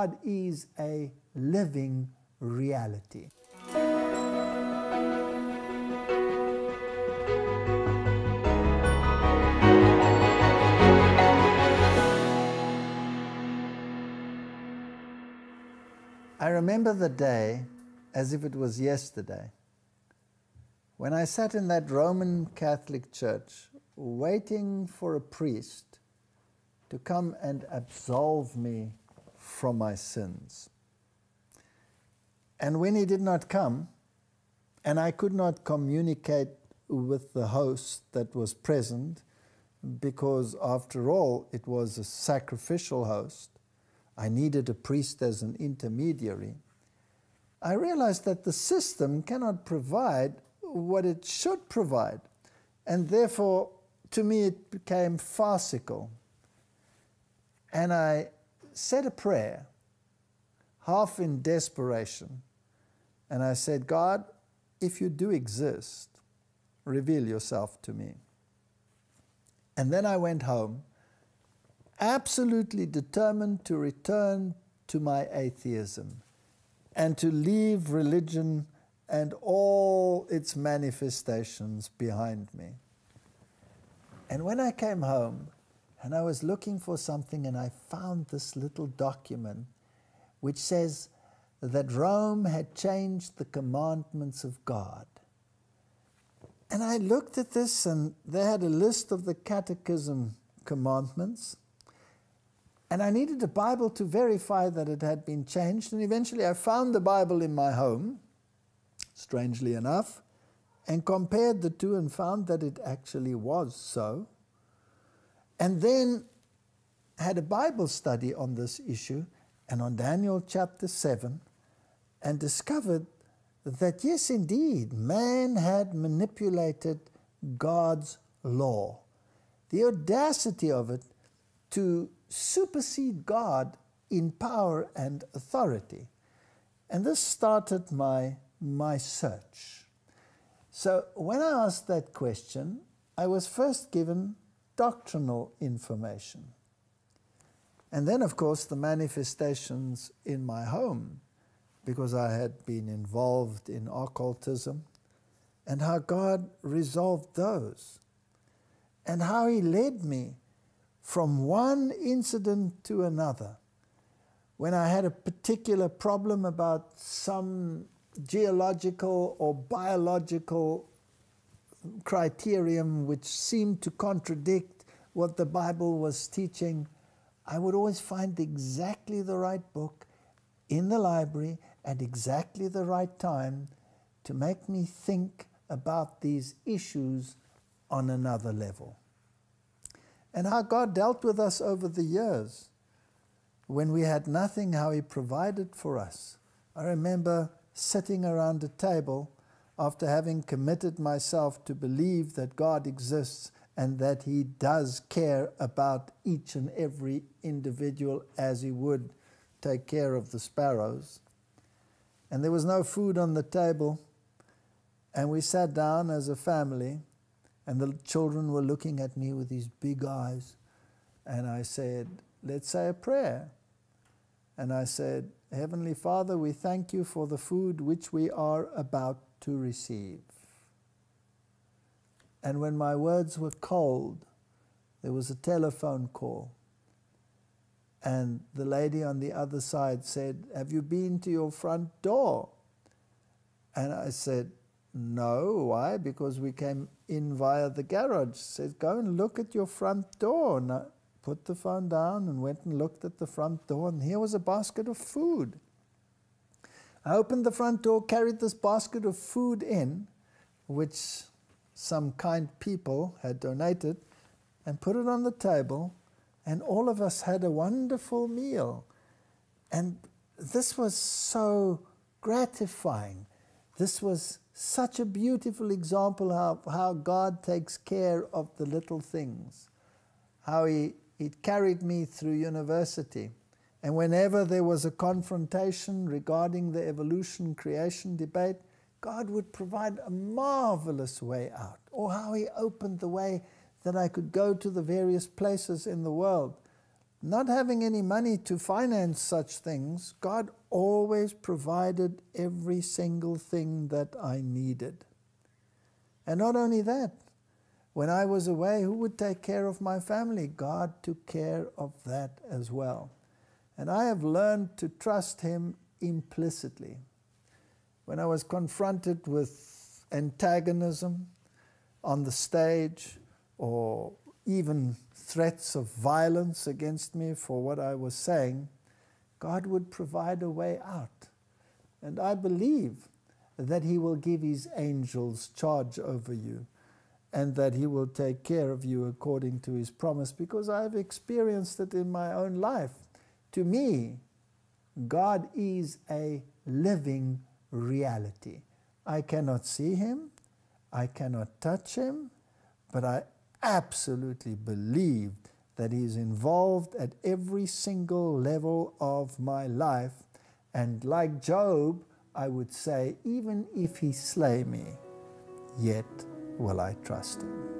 God is a living reality. I remember the day as if it was yesterday, when I sat in that Roman Catholic church waiting for a priest to come and absolve me from my sins. And when he did not come, and I could not communicate with the host that was present, because after all it was a sacrificial host, I needed a priest as an intermediary, I realized that the system cannot provide what it should provide, and therefore to me it became farcical. And I said a prayer, half in desperation, and I said, God, if you do exist, reveal yourself to me. And then I went home, absolutely determined to return to my atheism and to leave religion and all its manifestations behind me. And when I came home, and I was looking for something, and I found this little document which says that Rome had changed the commandments of God. And I looked at this, and they had a list of the catechism commandments, and I needed a Bible to verify that it had been changed, and eventually I found the Bible in my home, strangely enough, and compared the two and found that it actually was so. And then had a Bible study on this issue and on Daniel chapter 7, and discovered that yes, indeed, man had manipulated God's law. The audacity of it to supersede God in power and authority. And this started my search. So when I asked that question, I was first given doctrinal information. And then, of course, the manifestations in my home, because I had been involved in occultism, and how God resolved those, and how He led me from one incident to another. When I had a particular problem about some geological or biological criterion which seemed to contradict what the Bible was teaching, I would always find exactly the right book in the library at exactly the right time to make me think about these issues on another level. And how God dealt with us over the years. When we had nothing, how He provided for us. I remember sitting around a table after having committed myself to believe that God exists and that He does care about each and every individual as He would take care of the sparrows. And there was no food on the table, and we sat down as a family, and the children were looking at me with these big eyes, and I said, let's say a prayer. And I said, Heavenly Father, we thank You for the food which we are about to receive. And when my words were cold, there was a telephone call. And the lady on the other side said, have you been to your front door? And I said, no. Why? Because we came in via the garage. She said, go and look at your front door. And I put the phone down and went and looked at the front door, and here was a basket of food. I opened the front door, carried this basket of food in, which some kind people had donated, and put it on the table, and all of us had a wonderful meal. And this was so gratifying. This was such a beautiful example of how God takes care of the little things, how He carried me through university. And whenever there was a confrontation regarding the evolution-creation debate, God would provide a marvelous way out. Or how He opened the way that I could go to the various places in the world, not having any money to finance such things, God always provided every single thing that I needed. And not only that, when I was away, who would take care of my family? God took care of that as well. And I have learned to trust Him implicitly. When I was confronted with antagonism on the stage, or even threats of violence against me for what I was saying, God would provide a way out. And I believe that He will give His angels charge over you, and that He will take care of you according to His promise, because I have experienced it in my own life. To me, God is a living reality. I cannot see Him, I cannot touch Him, but I absolutely believe that He is involved at every single level of my life. And like Job, I would say, even if He slay me, yet will I trust Him.